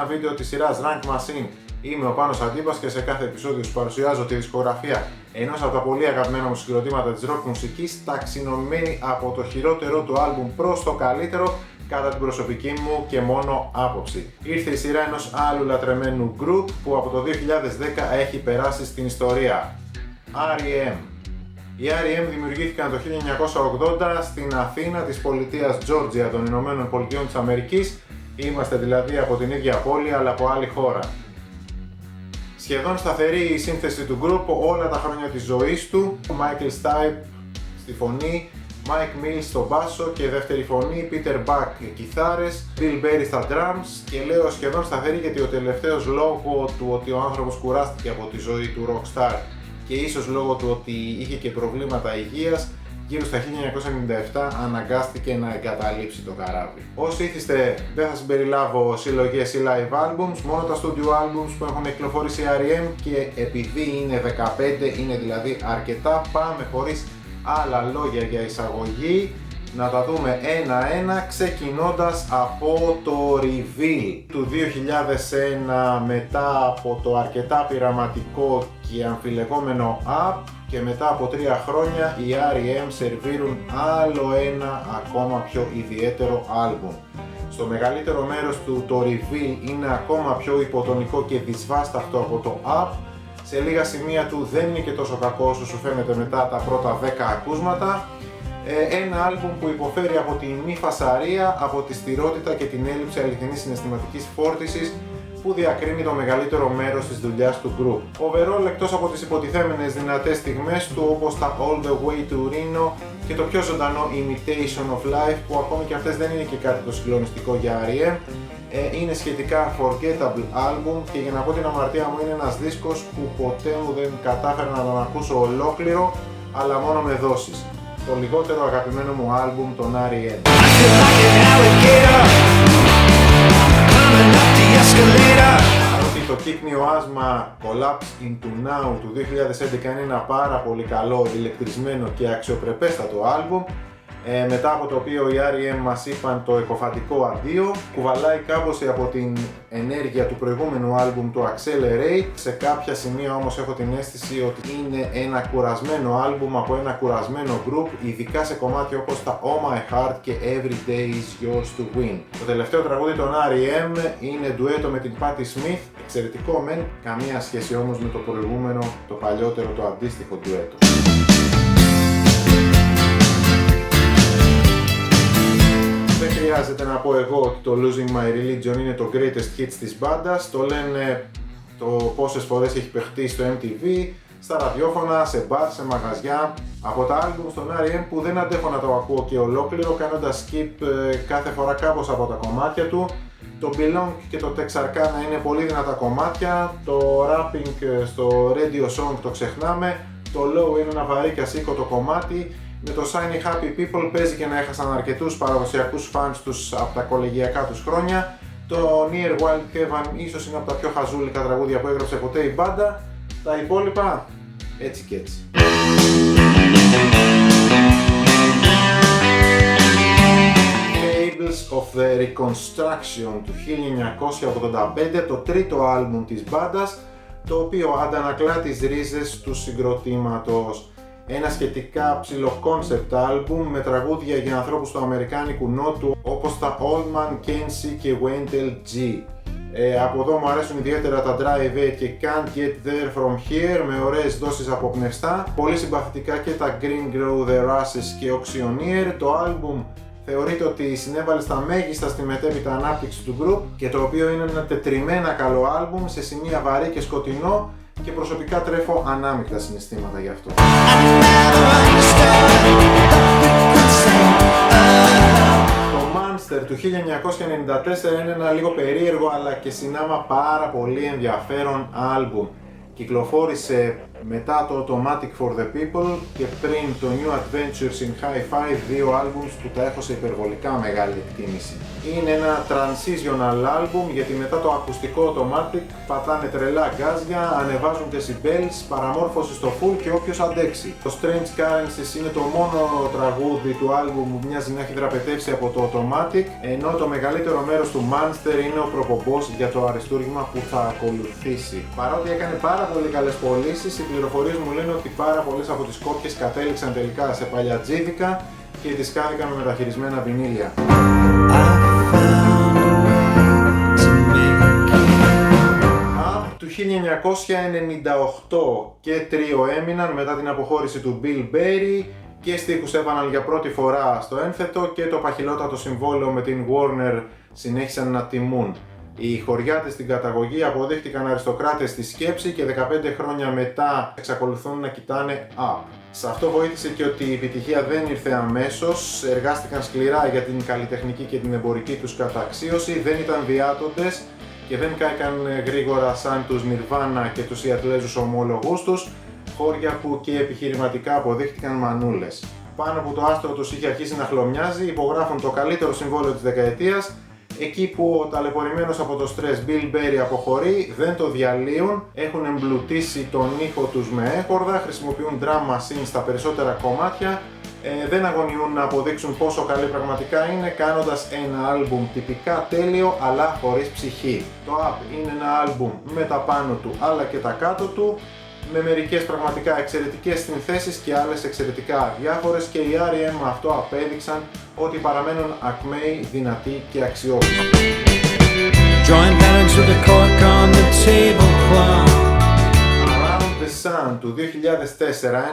ένα βίντεο της σειράς Rank Machine. Είμαι ο Πάνος Αντίπας και σε κάθε επεισόδιο σου παρουσιάζω τη δισκογραφία ενός από τα πολύ αγαπημένα μου συγκροτήματα της rock μουσικής, ταξινομημένη από το χειρότερο του άλμπουμ προς το καλύτερο, κατά την προσωπική μου και μόνο άποψη. Ήρθε η σειρά ενός άλλου λατρεμένου group που από το 2010 έχει περάσει στην ιστορία. R.E.M. Οι R.E.M. δημιουργήθηκαν το 1980 στην Αθήνα της πολιτείας Georgia των Ηνωμένων Πολιτειών της Αμερικής. Είμαστε δηλαδή από την ίδια πόλη αλλά από άλλη χώρα. Σχεδόν σταθερή η σύνθεση του group όλα τα χρόνια της ζωής του. Michael Stipe στη φωνή, Mike Mills στο μπάσο και δεύτερη φωνή, Peter Buck κιθάρες, Bill Berry στα drums, και λέω σχεδόν σταθερή γιατί ο τελευταίος λόγω του ότι ο άνθρωπος κουράστηκε από τη ζωή του rockstar και ίσως λόγω του ότι είχε και προβλήματα υγείας, γύρω στα 1997 αναγκάστηκε να εγκαταλείψει το καράβι. Όσοι ήθιστε, δεν θα συμπεριλάβω συλλογές ή live albums, μόνο τα studio albums που έχουν κυκλοφορήσει R.E.M. και επειδή είναι 15, είναι δηλαδή αρκετά, πάμε χωρίς άλλα λόγια για εισαγωγή να τα δούμε ένα-ένα, ξεκινώντας από το reveal του 2001, μετά από το αρκετά πειραματικό και αμφιλεγόμενο Up, και μετά από 3 χρόνια οι R.E.M. σερβίρουν άλλο ένα ακόμα πιο ιδιαίτερο άλμπουμ. Στο μεγαλύτερο μέρος του το reveal είναι ακόμα πιο υποτονικό και δυσβάσταχτο από το Up. Σε λίγα σημεία του δεν είναι και τόσο κακό όσο σου φαίνεται μετά τα πρώτα 10 ακούσματα. Ένα άλμπουμ που υποφέρει από τη μη φασαρία, από τη στηρότητα και την έλλειψη αληθινής συναισθηματικής φόρτισης που διακρίνει το μεγαλύτερο μέρος της δουλειάς του group. Overall, εκτός από τις υποτιθέμενες δυνατές στιγμές του όπως τα All the Way to Reno και το πιο ζωντανό Imitation of Life, που ακόμη και αυτές δεν είναι και κάτι το συγκλονιστικό για R.E.M., είναι σχετικά forgettable album και για να πω την αμαρτία μου είναι ένας δίσκος που ποτέ μου δεν κατάφερα να τον ακούσω ολόκληρο, αλλά μόνο με δόσεις. Το λιγότερο αγαπημένο μου άλμπουμ των R.E.M. Παρότι το κύκνιο άσμα Collapse into Now του 2011 είναι ένα πάρα πολύ καλό, ηλεκτρισμένο και αξιοπρεπέστατο άλμπουμ, μετά από το οποίο οι R.E.M. μας είπαν το εκοφαντικό αντίο, κουβαλάει κάμποση από την ενέργεια του προηγούμενου άλμπουμ, το Accelerate. Σε κάποια σημεία όμως έχω την αίσθηση ότι είναι ένα κουρασμένο άλμπουμ από ένα κουρασμένο group, ειδικά σε κομμάτια όπως τα Oh My Heart και Every Day Is Yours to Win. Το τελευταίο τραγούδι των R.E.M. είναι ντουέτο με την Patti Smith, εξαιρετικό μεν, καμία σχέση όμως με το προηγούμενο, το παλιότερο, το αντίστοιχο ντουέτο. Δεν χρειάζεται να πω εγώ ότι το Losing My Religion είναι το greatest hits της μπάντας. Το λένε το πόσες φορές έχει παιχτεί στο MTV, στα ραδιόφωνα, σε μπαρ, σε μαγαζιά. Από τα άλμπουμ στον R.E.M. που δεν αντέχω να το ακούω και ολόκληρο, κάνοντας skip κάθε φορά κάπως από τα κομμάτια του. Το Belong και το Texarkana είναι πολύ δυνατά κομμάτια. Το rapping στο Radio Song το ξεχνάμε. Το Low είναι ένα βαρύ και ασήκωτο κομμάτι. Με το Shiny Happy People παίζει και να έχασαν αρκετούς παραδοσιακούς φανς τους από τα κολεγιακά τους χρόνια. Το Near Wild Heaven ίσως είναι από τα πιο χαζούλικα τραγούδια που έγραψε ποτέ η μπάντα. Τα υπόλοιπα έτσι και έτσι. Fables of the Reconstruction του 1985, το τρίτο άλμπουμ της μπάντας, το οποίο αντανακλά τις ρίζες του συγκροτήματος. Ένα σχετικά ψηλό concept album με τραγούδια για ανθρώπους του αμερικάνικου νότου όπως τα Old Man Kenzie και Wendell G. Από εδώ μου αρέσουν ιδιαίτερα τα Drive It και Can't Get There From Here με ωραίες δόσεις από πνευστά. Πολύ συμπαθητικά και τα Green Grow The Russes και Auctioneer. Το album θεωρείται ότι συνέβαλε στα μέγιστα στη μετέπειτα ανάπτυξη του group και το οποίο είναι ένα τετριμμένα καλό album σε σημεία βαρύ και σκοτεινό, και προσωπικά τρέφω ανάμεικτα συναισθήματα γι' αυτό. Το Monster του 1994 είναι ένα λίγο περίεργο αλλά και συνάμα πάρα πολύ ενδιαφέρον άλμπουμ. Κυκλοφόρησε μετά το Automatic for the People και πριν το New Adventures in Hi-Fi, δύο albums που τα έχω σε υπερβολικά μεγάλη εκτίμηση. Είναι ένα transitional album γιατί μετά το ακουστικό Automatic πατάνε τρελά γκάζια, ανεβάζουν decibels, παραμόρφωση στο full και όποιος αντέξει. Το Strange Currencies είναι το μόνο τραγούδι του album που μοιάζει να έχει δραπετεύσει από το Automatic, ενώ το μεγαλύτερο μέρος του Monster είναι ο προπομπός για το αριστούργημα που θα ακολουθήσει. Παρότι έκανε πάρα πολύ καλές πωλήσεις, οι πληροφορίες μου λένε ότι πάρα πολλές από τις κόπιες κατέληξαν τελικά σε παλιατζίδικα και δισκάδηκαν με μεταχειρισμένα βινίλια. Του 1998 και τρίο έμειναν μετά την αποχώρηση του Bill Berry και στίχους έβαλαν για πρώτη φορά στο ένθετο και το παχυλότατο συμβόλαιο με την Warner συνέχισαν να τιμούν. Οι χωριάτες στην καταγωγή αποδείχτηκαν αριστοκράτες στη σκέψη και 15 χρόνια μετά εξακολουθούν να κοιτάνε up. Σε αυτό βοήθησε και ότι η επιτυχία δεν ήρθε αμέσως, εργάστηκαν σκληρά για την καλλιτεχνική και την εμπορική τους καταξίωση, δεν ήταν διάτοντες και δεν κάηκαν γρήγορα σαν τους Nirvana και τους Ιατλέζους ομόλογους τους, χώρια που και επιχειρηματικά αποδείχτηκαν μανούλες. Πάνω που το άστρο τους είχε αρχίσει να χλωμιάζει, υπογράφουν το καλύτερο συμβόλαιο της δεκαετίας. Εκεί που ο ταλαιπωρημένος από το στρες Bill Berry αποχωρεί, δεν το διαλύουν, έχουν εμπλουτίσει τον ήχο τους με έχορδα, χρησιμοποιούν drum machine στα περισσότερα κομμάτια, δεν αγωνιούν να αποδείξουν πόσο καλή πραγματικά είναι, κάνοντας ένα άλμπουμ τυπικά τέλειο αλλά χωρίς ψυχή. Το Up είναι ένα άλμπουμ με τα πάνω του αλλά και τα κάτω του, με μερικές πραγματικά εξαιρετικές συνθέσεις και άλλες εξαιρετικά αδιάφορες, και οι R.E.M. με αυτό απέδειξαν ότι παραμένουν ακμαίοι, δυνατοί και αξιόπιστοι. Around the Sun του 2004,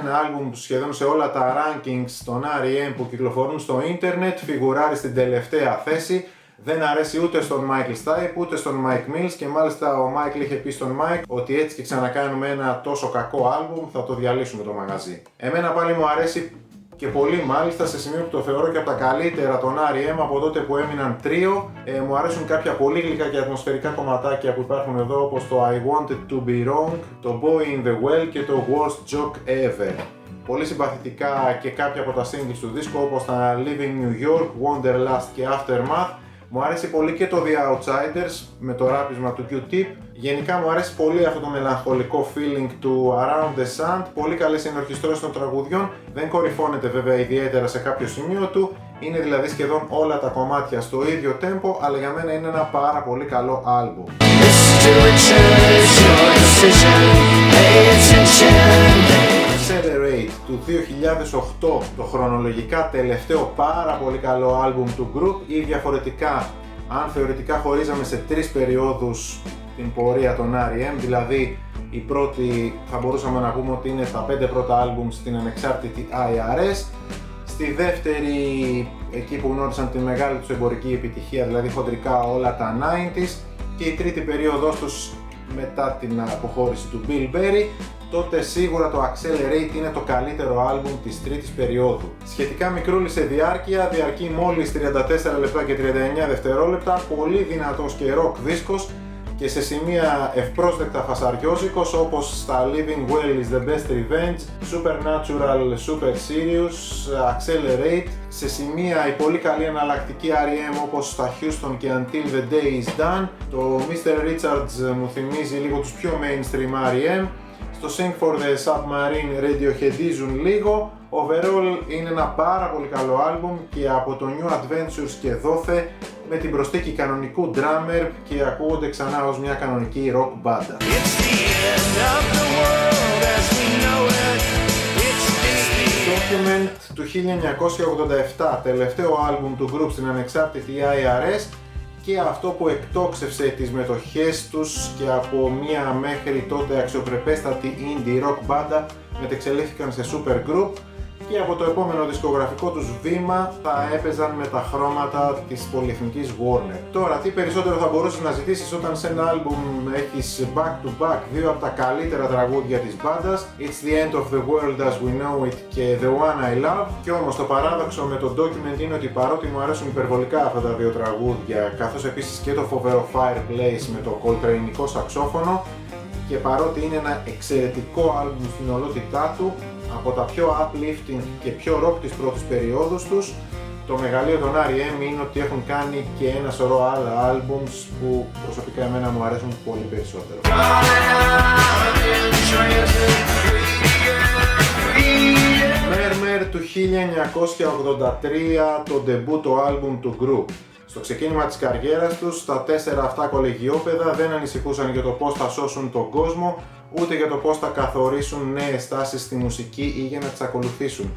ένα άλμπουμ που σχεδόν σε όλα τα rankings των R.E.M. που κυκλοφορούν στο ίντερνετ φιγουράρει στην τελευταία θέση. Δεν αρέσει ούτε στον Michael Stipe ούτε στον Mike Mills και μάλιστα ο Michael είχε πει στον Mike ότι έτσι και ξανακάνουμε ένα τόσο κακό άλμπουμ θα το διαλύσουμε το μαγαζί. Εμένα πάλι μου αρέσει και πολύ, μάλιστα σε σημείο που το θεωρώ και από τα καλύτερα των R.E.M. από τότε που έμειναν τρίο. Μου αρέσουν κάποια πολύ γλυκά και ατμοσφαιρικά κομματάκια που υπάρχουν εδώ, όπως το I Wanted to Be Wrong, το Boy in the Well και το Worst Joke Ever. Πολύ συμπαθητικά και κάποια από τα singles του δίσκου, όπως τα Living New York, Wanderlust και Aftermath. Μου αρέσει πολύ και το The Outsiders με το ράπισμα του Q-Tip. Γενικά μου αρέσει πολύ αυτό το μελαγχολικό feeling του Around the Sun. Πολύ καλές ενορχιστρώσεις των τραγουδιών. Δεν κορυφώνεται βέβαια ιδιαίτερα σε κάποιο σημείο του. Είναι δηλαδή σχεδόν όλα τα κομμάτια στο ίδιο tempo, αλλά για μένα είναι ένα πάρα πολύ καλό άλμπουμ. Accelerate του 2008, το χρονολογικά τελευταίο πάρα πολύ καλό άλμπουμ του group, ή διαφορετικά, αν θεωρητικά χωρίζαμε σε τρεις περιόδους την πορεία των R.E.M., δηλαδή η πρώτη θα μπορούσαμε να πούμε ότι είναι τα 5 πρώτα άλμπουμ στην ανεξάρτητη IRS, στη δεύτερη εκεί που γνώρισαν τη μεγάλη τους εμπορική επιτυχία, δηλαδή χοντρικά όλα τα 90s, και η τρίτη περίοδος τους μετά την αποχώρηση του Bill Berry. Τότε σίγουρα το Accelerate είναι το καλύτερο άλμπουμ της τρίτης περίοδου. Σχετικά μικρούλη σε διάρκεια, διαρκεί μόλις 34 λεπτά και 39 δευτερόλεπτα, πολύ δυνατός και rock δίσκος και σε σημεία ευπρόσδεκτα φασαριόζικος, όπως στα Living Well is the Best Revenge, Supernatural, Super Serious, Accelerate, σε σημεία η πολύ καλή εναλλακτική R.E.M. όπως στα Houston και Until the Day is Done. Το Mr. Richards μου θυμίζει λίγο τους πιο mainstream R.E.M. Στο Sing for the Submarine radioheadίζουν λίγο. Overall είναι ένα πάρα πολύ καλό άλμπουμ και από το New Adventures και δόθε με την προσθήκη κανονικού drummer και ακούγονται ξανά ως μια κανονική rock μπάντα. Document του 1987, τελευταίο άλμπουμ του group στην ανεξάρτητη IRS, και αυτό που εκτόξευσε τις μετοχές τους και από μια μέχρι τότε αξιοπρεπέστατη indie rock μπάντα μετεξελίχθηκαν σε super group, και από το επόμενο δισκογραφικό τους βήμα θα έπαιζαν με τα χρώματα της πολυεθνικής Warner. Τώρα, τι περισσότερο θα μπορούσες να ζητήσεις όταν σε ένα άλμπουμ έχεις back to back δύο από τα καλύτερα τραγούδια της μπάντας, It's the End of the World as We Know It και The One I Love. Και όμως το παράδοξο με το Document είναι ότι παρότι μου αρέσουν υπερβολικά αυτά τα δύο τραγούδια, καθώς επίσης και το φοβερό Fireplace με το κολτρεϊνικό σαξόφωνο, και παρότι είναι ένα εξαιρετικό άλμπουμ στην ολότητά του, από τα πιο uplifting και πιο rock της πρώτης περίοδους τους, το μεγαλείο των R.E.M. είναι ότι έχουν κάνει και ένα σωρό άλλα albums που προσωπικά εμένα μου αρέσουν πολύ περισσότερο. Murmur του 1983, το ντεμπούτο άλμπουμ του group. Στο ξεκίνημα της καριέρας τους, τα 4 αυτά κολεγιόπαιδα δεν ανησυχούσαν για το πώς θα σώσουν τον κόσμο, ούτε για το πώς θα καθορίσουν νέες τάσεις στη μουσική ή για να τις ακολουθήσουν.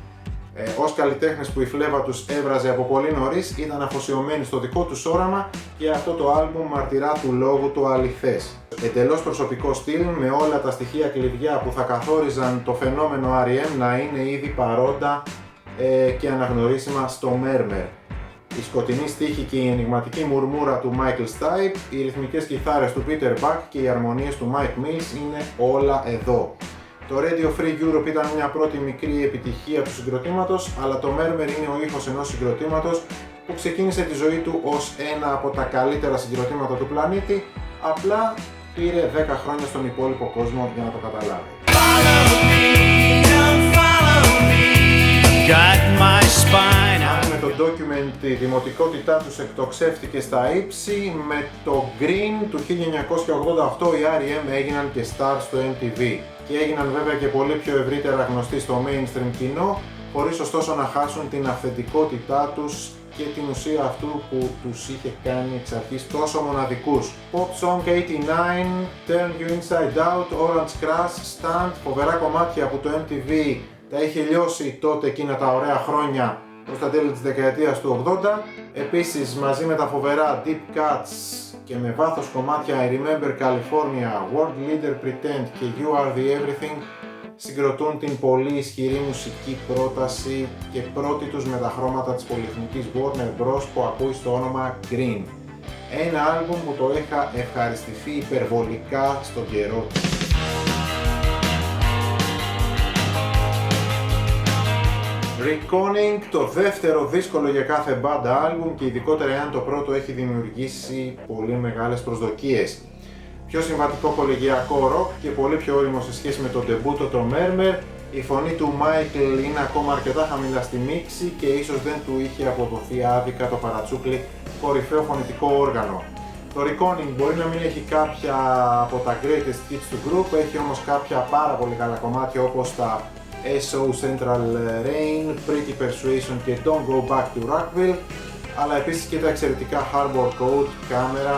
Ως καλλιτέχνες που η φλέβα τους έβραζε από πολύ νωρίς, ήταν αφοσιωμένοι στο δικό τους όραμα και αυτό το άλμπουμ μαρτυρά του λόγου του αληθές. Εντελώς προσωπικό στυλ με όλα τα στοιχεία κλειδιά που θα καθόριζαν το φαινόμενο R.E.M. να είναι ήδη παρόντα και αναγνωρίσιμα στο Murmur. Η σκοτεινή στίχη και η ενιγματική μουρμούρα του Michael Stipe, οι ρυθμικές κιθάρες του Peter Buck και οι αρμονίες του Mike Mills είναι όλα εδώ. Το Radio Free Europe ήταν μια πρώτη μικρή επιτυχία του συγκροτήματος, αλλά το Murmur είναι ο ήχος ενός συγκροτήματος που ξεκίνησε τη ζωή του ως ένα από τα καλύτερα συγκροτήματα του πλανήτη, απλά πήρε 10 χρόνια στον υπόλοιπο κόσμο για να το καταλάβει. Αν με το document η δημοτικότητά τους εκτοξεύτηκε στα ύψη, με το Green του 1988 οι R.E.M. έγιναν και stars στο MTV και έγιναν βέβαια και πολύ πιο ευρύτερα γνωστοί στο mainstream κοινό, χωρίς ωστόσο να χάσουν την αυθεντικότητά τους και την ουσία αυτού που τους είχε κάνει εξ αρχής τόσο μοναδικούς. Pop Song 89, Turn You Inside Out, Orange Crush, Stand, φοβερά κομμάτια που το MTV τα είχε λιώσει τότε εκείνα τα ωραία χρόνια προς τα τέλη της δεκαετίας του 80. Επίσης μαζί με τα φοβερά Deep Cuts και με βάθος κομμάτια I Remember California, World Leader Pretend και You Are The Everything συγκροτούν την πολύ ισχυρή μουσική πρόταση και πρώτη τους με τα χρώματα της πολυεθνικής Warner Bros. Που ακούει στο όνομα Green. Ένα άλμπουμ που το είχα ευχαριστηθεί υπερβολικά στον καιρό του. Reconning, το δεύτερο δύσκολο για κάθε μπάντα άλμπουμ και ειδικότερα εάν το πρώτο έχει δημιουργήσει πολύ μεγάλες προσδοκίες. Πιο συμβατικό κολεγιακό ροκ και πολύ πιο όριμο σε σχέση με το ντεμπούτο το Murmur, η φωνή του Michael είναι ακόμα αρκετά χαμηλά στη μίξη και ίσως δεν του είχε αποδοθεί άδικα το παρατσούκλι κορυφαίο φωνητικό όργανο. Το Reconning μπορεί να μην έχει κάποια από τα greatest hits του group, έχει όμως κάποια πάρα πολύ καλά κομμάτια όπως τα SO Central Rain, Pretty Persuasion και Don't Go Back to Rockville, αλλά επίσης και τα εξαιρετικά Harbor Code, Camera.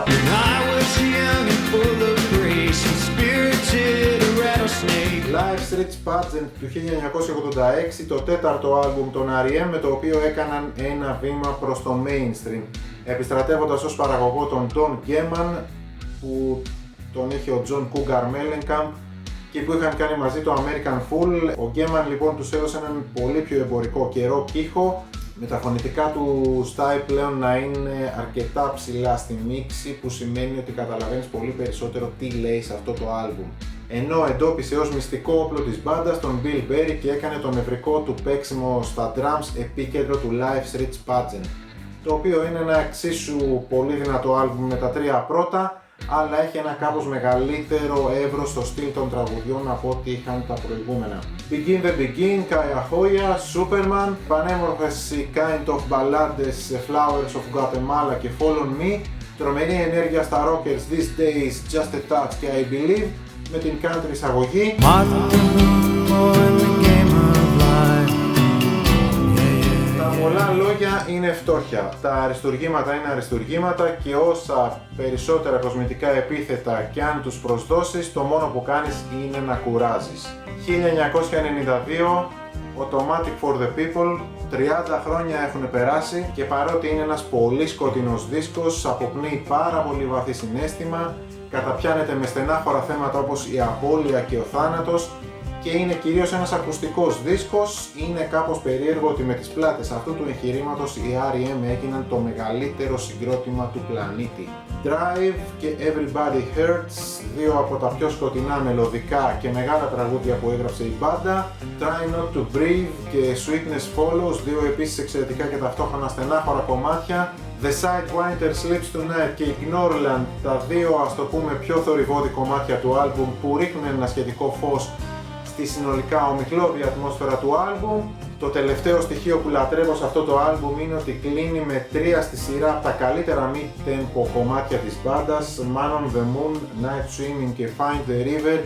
Live Street Pageant του 1986, το τέταρτο άλμπουμ των R.E.M. με το οποίο έκαναν ένα βήμα προς το mainstream, επιστρατεύοντας ως παραγωγό τον Don Gehman που τον είχε ο John Cougar Mellencamp και που είχαν κάνει μαζί το American Fool. Ο Gehman λοιπόν τους έδωσε έναν πολύ πιο εμπορικό και rock ήχο, με τα φωνητικά του style πλέον να είναι αρκετά ψηλά στη μίξη, που σημαίνει ότι καταλαβαίνεις πολύ περισσότερο τι λέει σε αυτό το άλμπουμ. Ενώ εντόπισε ως μυστικό όπλο της μπάντας τον Bill Berry και έκανε το νευρικό του παίξιμο στα drums επίκεντρο του Live Street Pageant, το οποίο είναι ένα εξίσου πολύ δυνατό άλμπουμ με τα τρία πρώτα, αλλά έχει ένα κάπως μεγαλύτερο εύρος στο στυλ των τραγουδιών από ό,τι είχαν τα προηγούμενα. Begin the Begin, Cuyahoga, Superman, πανέμορφες kind of μπαλάντες Flowers of Guatemala και Fall on Me, τρομερή ενέργεια στα rockers These Days, Just a Touch και I Believe, με την country εισαγωγή. Τα πολλά λόγια είναι φτώχεια, τα αριστουργήματα είναι αριστουργήματα και όσα περισσότερα κοσμητικά επίθετα κι αν τους προσδώσεις, το μόνο που κάνεις είναι να κουράζεις. 1992, Automatic for the People, 30 χρόνια έχουν περάσει και παρότι είναι ένας πολύ σκοτεινός δίσκος, αποπνέει πάρα πολύ βαθύ συναίσθημα, καταπιάνεται με στενάχωρα θέματα όπως η απώλεια και ο θάνατος και είναι κυρίως ένας ακουστικός δίσκος. Είναι κάπως περίεργο ότι με τις πλάτες αυτού του εγχειρήματος οι R.E.M. έγιναν το μεγαλύτερο συγκρότημα του πλανήτη. Drive και Everybody Hurts, δύο από τα πιο σκοτεινά μελωδικά και μεγάλα τραγούδια που έγραψε η μπάντα. Try Not to Breathe και Sweetness Follows, δύο επίσης εξαιρετικά και ταυτόχρονα στενάχωρα κομμάτια The Sidewinder Sleeps Tonight και Ignorland, τα δύο ας το πούμε πιο θορυβώδη κομμάτια του άλμπουμ που ρίχνουν ένα σχετικό φως στη συνολικά ομιχλώδη ατμόσφαιρα του άλμπουμ. Το τελευταίο στοιχείο που λατρεύω σε αυτό το άλμπουμ είναι ότι κλείνει με 3 στη σειρά από τα καλύτερα mid-tempo κομμάτια της μπάντας, Man on the Moon, Night Swimming και Find the River,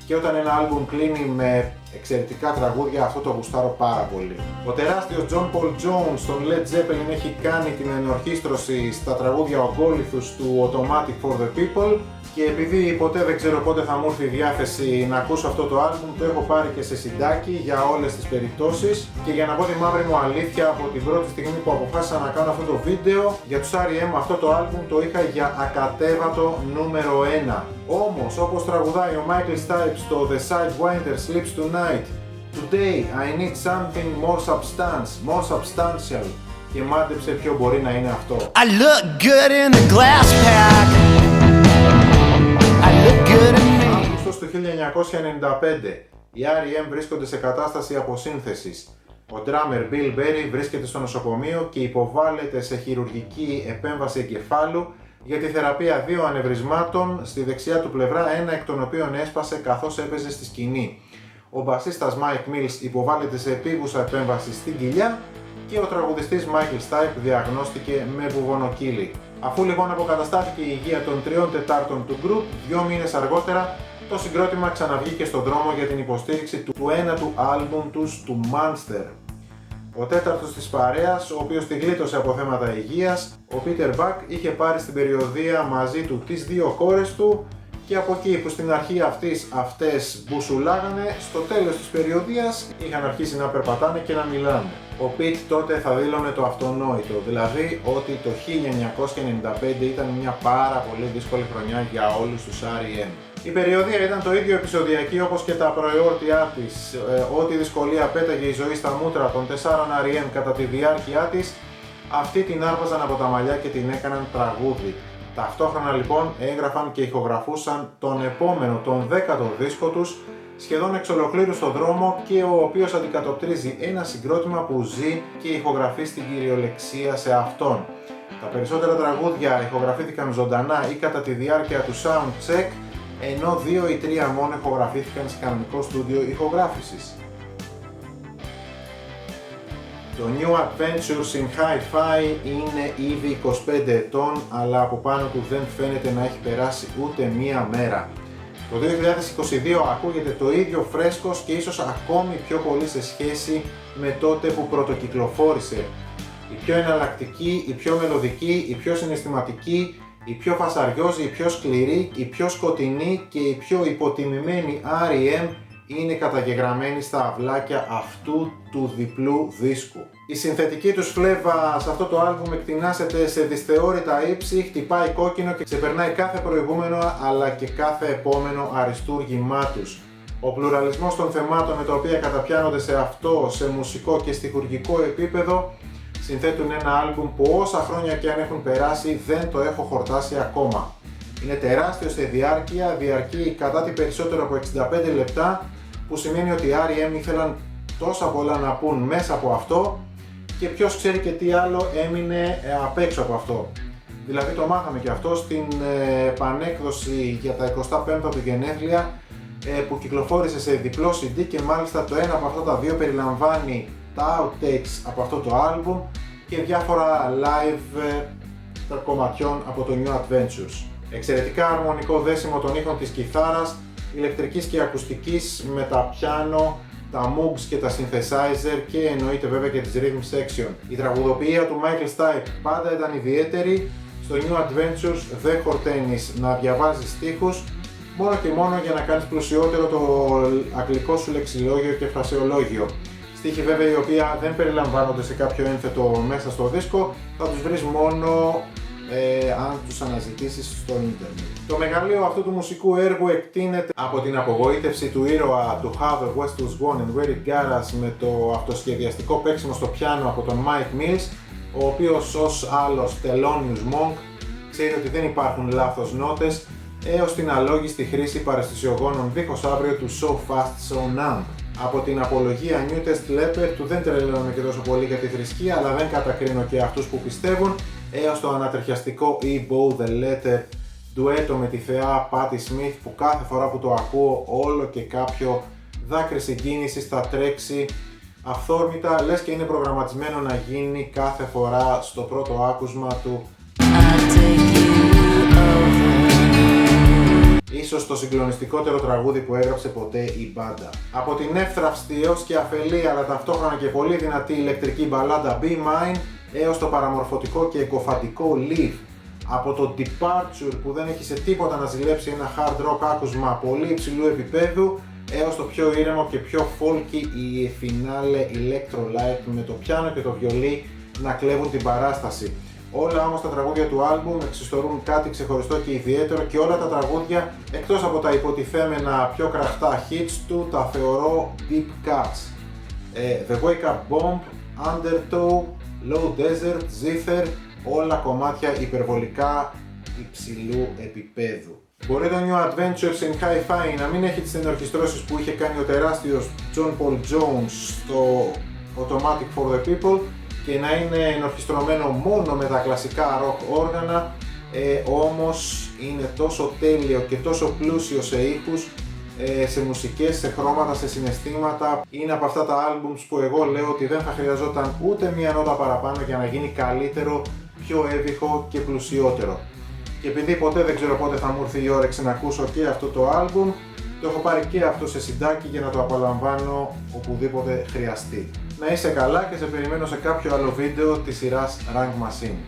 και όταν ένα άλμπουμ κλείνει με εξαιρετικά τραγούδια, αυτό το γουστάρω πάρα πολύ. Ο τεράστιος John Paul Jones των Led Zeppelin έχει κάνει την ενορχήστρωση στα τραγούδια ογκόληθους του Automatic for the People, και επειδή ποτέ δεν ξέρω πότε θα μου έρθει η διάθεση να ακούσω αυτό το άλμπουμ, το έχω πάρει και σε συντάκι για όλες τις περιπτώσεις, και για να πω τη μαύρη μου αλήθεια, από την πρώτη στιγμή που αποφάσισα να κάνω αυτό το βίντεο για τους R.E.M, αυτό το άλμπουμ το είχα για ακατέβατο νούμερο 1. Όμως, όπως τραγουδάει ο Michael Stipe στο The Sidewinder Sleeps Tonight, Today I need something more substantial, και μάντεψε ποιο μπορεί να είναι αυτό. I look good in the glass pack. I look good in me. Αύγουστος του 1995, οι R.E.M βρίσκονται σε κατάσταση αποσύνθεσης. Ο drummer Bill Berry βρίσκεται στο νοσοκομείο και υποβάλλεται σε χειρουργική επέμβαση εγκεφάλου για τη θεραπεία 2 ανευρισμάτων στη δεξιά του πλευρά, ένα εκ των οποίων έσπασε καθώς έπαιζε στη σκηνή. Ο μπασίστας Mike Mills υποβάλλεται σε επίγουσα επέμβαση στην κοιλιά και ο τραγουδιστής Michael Stipe διαγνώστηκε με βουβονοκύλι. Αφού λοιπόν αποκαταστάθηκε η υγεία των 3/4 του group, 2 μήνες αργότερα το συγκρότημα ξαναβγήκε στον δρόμο για την υποστήριξη του ένατου άλμπουμ τους, του Monster. Ο τέταρτος της παρέας, ο οποίος τη γλίτωσε από θέματα υγείας, ο Peter Buck, είχε πάρει στην περιοδεία μαζί του τις 2 κόρες του, και από εκεί που στην αρχή αυτές μπουσουλάγανε, στο τέλος της περιοδίας είχαν αρχίσει να περπατάνε και να μιλάνε. Ο Pete τότε θα δήλωνε το αυτονόητο, δηλαδή ότι το 1995 ήταν μια πάρα πολύ δύσκολη χρονιά για όλους τους R.E.M. Η περιοδεία ήταν το ίδιο επεισοδιακή όπως και τα προεόρτια της. Ό,τι δυσκολία πέταγε η ζωή στα μούτρα των 4 R.E.M κατά τη διάρκεια της, αυτοί την άρπαζαν από τα μαλλιά και την έκαναν τραγούδι. Ταυτόχρονα λοιπόν έγραφαν και ηχογραφούσαν τον επόμενο, τον 10ο δίσκο τους, σχεδόν εξ ολοκλήρου στον δρόμο, και ο οποίος αντικατοπτρίζει ένα συγκρότημα που ζει και ηχογραφεί στην κυριολεξία σε αυτόν. Τα περισσότερα τραγούδια ηχογραφήθηκαν ζωντανά ή κατά τη διάρκεια του sound check, ενώ 2 ή 3 μόνο ηχογραφήθηκαν σε κανονικό στούντιο ηχογράφησης. Το New Adventures in Hi-Fi είναι ήδη 25 ετών, αλλά από πάνω του δεν φαίνεται να έχει περάσει ούτε μία μέρα. Το 2022 ακούγεται το ίδιο φρέσκος και ίσως ακόμη πιο πολύ σε σχέση με τότε που πρωτοκυκλοφόρησε. Η πιο εναλλακτική, η πιο μελωδική, η πιο συναισθηματική, η πιο φασαριόζη, η πιο σκληρή, η πιο σκοτεινή και η πιο υποτιμημένη R.E.M είναι καταγεγραμμένη στα αυλάκια αυτού του διπλού δίσκου. Η συνθετική τους φλέβα σε αυτό το άλμπουμ εκτινάσεται σε δυσθεώρητα ύψη, χτυπάει κόκκινο και ξεπερνάει κάθε προηγούμενο αλλά και κάθε επόμενο αριστούργημά τους. Ο πλουραλισμός των θεμάτων με τα οποία καταπιάνονται σε αυτό, σε μουσικό και στιχουργικό επίπεδο, συνθέτουν ένα άλμπουμ που όσα χρόνια και αν έχουν περάσει δεν το έχω χορτάσει ακόμα. Είναι τεράστιο σε διάρκεια, διαρκεί κατά τη περισσότερο από 65 λεπτά, που σημαίνει ότι οι R.E.M ήθελαν τόσα πολλά να πούν μέσα από αυτό και ποιος ξέρει και τι άλλο έμεινε απ' έξω από αυτό. Δηλαδή το μάθαμε και αυτό στην επανέκδοση για τα 25 του γενέθλια που κυκλοφόρησε σε διπλό CD, και μάλιστα το ένα από αυτά τα δύο περιλαμβάνει τα outtakes από αυτό το άλμπουμ και διάφορα live κομματιών από το New Adventures. Εξαιρετικά αρμονικό δέσιμο των ήχων της κιθάρας, ηλεκτρικής και ακουστικής με τα πιάνο, τα Moogs και τα synthesizer, και εννοείται βέβαια και της rhythm section. Η τραγουδοποιία του Michael Stipe πάντα ήταν ιδιαίτερη. Στο New Adventures δεν χορταίνεις να διαβάζεις στίχους, μόνο και μόνο για να κάνεις πλουσιότερο το αγγλικό σου λεξιλόγιο και φρασεολόγιο. Στίχοι βέβαια οι οποίοι δεν περιλαμβάνονται σε κάποιο ένθετο μέσα στο δίσκο, θα τους βρεις μόνο αν τους αναζητήσεις στο ίντερνετ. Το μεγαλείο αυτού του μουσικού έργου εκτείνεται από την απογοήτευση του ήρωα του How the West Was Won and Where It Got Us με το αυτοσχεδιαστικό παίξιμο στο πιάνο από τον Mike Mills, ο οποίος ως άλλος Thelonious Monk ξέρει ότι δεν υπάρχουν λάθος νότες, έως την αλόγιστη χρήση παραισθησιογόνων δίχως αύριο του So Fast So Numb. Από την απολογία New Test Leper του δεν τρελαίνομαι και τόσο πολύ για τη θρησκεία, αλλά δεν κατακρίνω και αυτούς που πιστεύουν, έως το ανατριχιαστικό E-Bow The Letter ντουέτο με τη θεά Patti Smith, που κάθε φορά που το ακούω όλο και κάποιο δάκρυ συγκίνησης θα τρέξει αυθόρμητα, λες και είναι προγραμματισμένο να γίνει κάθε φορά στο πρώτο άκουσμα του. Ίσως το συγκλονιστικότερο τραγούδι που έγραψε ποτέ η μπάντα. Από την εύθραυστη έως και αφελή αλλά ταυτόχρονα και πολύ δυνατή ηλεκτρική μπαλάντα Be Mine έως το παραμορφωτικό και εκοφαντικό Live. Από το Departure που δεν έχει σε τίποτα να ζηλέψει ένα hard rock άκουσμα πολύ υψηλού επίπεδου έως το πιο ήρεμο και πιο folky η φινάλε Electrolyte με το πιάνο και το βιολί να κλέβουν την παράσταση. Όλα όμως τα τραγούδια του άλμπουμ εξιστορούν κάτι ξεχωριστό και ιδιαίτερο και όλα τα τραγούδια εκτός από τα υποτιθέμενα πιο κραχτά hits του τα θεωρώ deep cuts. The Wake Up Bomb, Undertow, Low Desert, Zither, όλα κομμάτια υπερβολικά υψηλού επίπεδου. Μπορεί το New Adventures in Hi-Fi να μην έχει τις ενορχιστρώσεις που είχε κάνει ο τεράστιος John Paul Jones στο Automatic for the People και να είναι ενορχιστρωμένο μόνο με τα κλασικά rock όργανα, όμως είναι τόσο τέλειο και τόσο πλούσιο σε ήχους, σε μουσικές, σε χρώματα, σε συναισθήματα. Είναι από αυτά τα albums που εγώ λέω ότι δεν θα χρειαζόταν ούτε μία νότα παραπάνω για να γίνει καλύτερο, πιο έβυχο και πλουσιότερο. Και επειδή ποτέ δεν ξέρω πότε θα μου έρθει η όρεξη να ακούσω και αυτό το album, το έχω πάρει και αυτό σε συντάκι για να το απολαμβάνω οπουδήποτε χρειαστεί. Να είσαι καλά και σε περιμένω σε κάποιο άλλο βίντεο της σειράς Rank Machine.